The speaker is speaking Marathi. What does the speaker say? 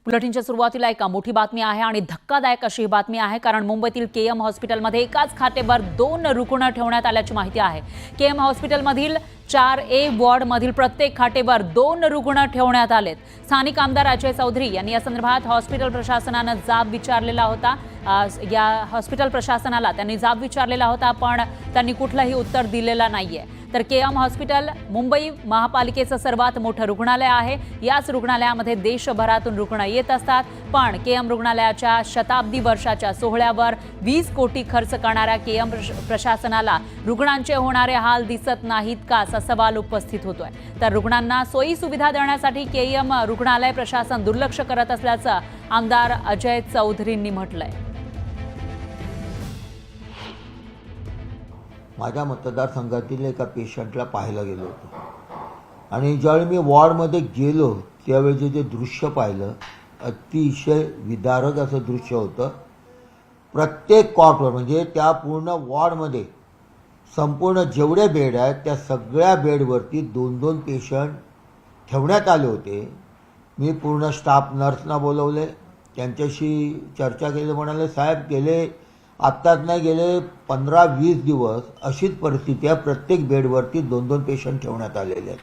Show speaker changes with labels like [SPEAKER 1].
[SPEAKER 1] बुलेटिनच्या सुरुवातीला एक मोठी बातमी आहे आणि धक्कादायक अशी बातमी आहे, कारण मुंबईतील केएम हॉस्पिटलमध्ये एकाच खाटेवर 2 रुग्ण ठेवण्यात आल्याची माहिती आहे। केएम हॉस्पिटलमधील 4A वॉर्डमधील प्रत्येक खाटेवर 2 रुग्ण ठेवण्यात आलेत। स्थानिक आमदार अजय चौधरी यांनी या संदर्भात हॉस्पिटल प्रशासनाने जाब विचारलेला होता। या हॉस्पिटल प्रशासनाला त्यांनी जाब विचारलेला होता, पण त्यांनी कुठलंही उत्तर दिलेला नाहीये। तर केएम हॉस्पिटल मुंबई महापालिकेचं सर्वात मोठं रुग्णालय आहे। याच रुग्णालयामध्ये देशभरातून रुग्ण येत असतात, पण केएम रुग्णालयाच्या शताब्दी वर्षाच्या सोहळ्यावर 20 कोटी खर्च करणाऱ्या केएम प्रशासनाला रुग्णांचे होणारे हाल दिसत नाहीत का, असा सवाल उपस्थित होतोय। तर रुग्णांना सोयी सुविधा देण्यासाठी केएम रुग्णालय प्रशासन दुर्लक्ष करत असल्याचं आमदार अजय चौधरींनी म्हटलंय।
[SPEAKER 2] माझ्या मतदारसंघातील एका पेशंटला पाहायला गेलो होतो आणि ज्यावेळी मी वॉर्डमध्ये गेलो त्यावेळी जे दृश्य पाहिलं, अतिशय विदारक असं दृश्य होतं। प्रत्येक कॉटवर म्हणजे त्या पूर्ण वॉर्डमध्ये संपूर्ण जेवढे बेड आहेत त्या सगळ्या बेडवरती 2-2 पेशंट ठेवण्यात आले होते। मी पूर्ण स्टाफ नर्सना बोलवले, त्यांच्याशी चर्चा केली, म्हणाले साहेब गेले आत्ताच नाही गेले 15-20 दिवस अशीच परिस्थिती आहे, प्रत्येक बेडवरती 2-2 पेशंट ठेवण्यात आलेले आहेत।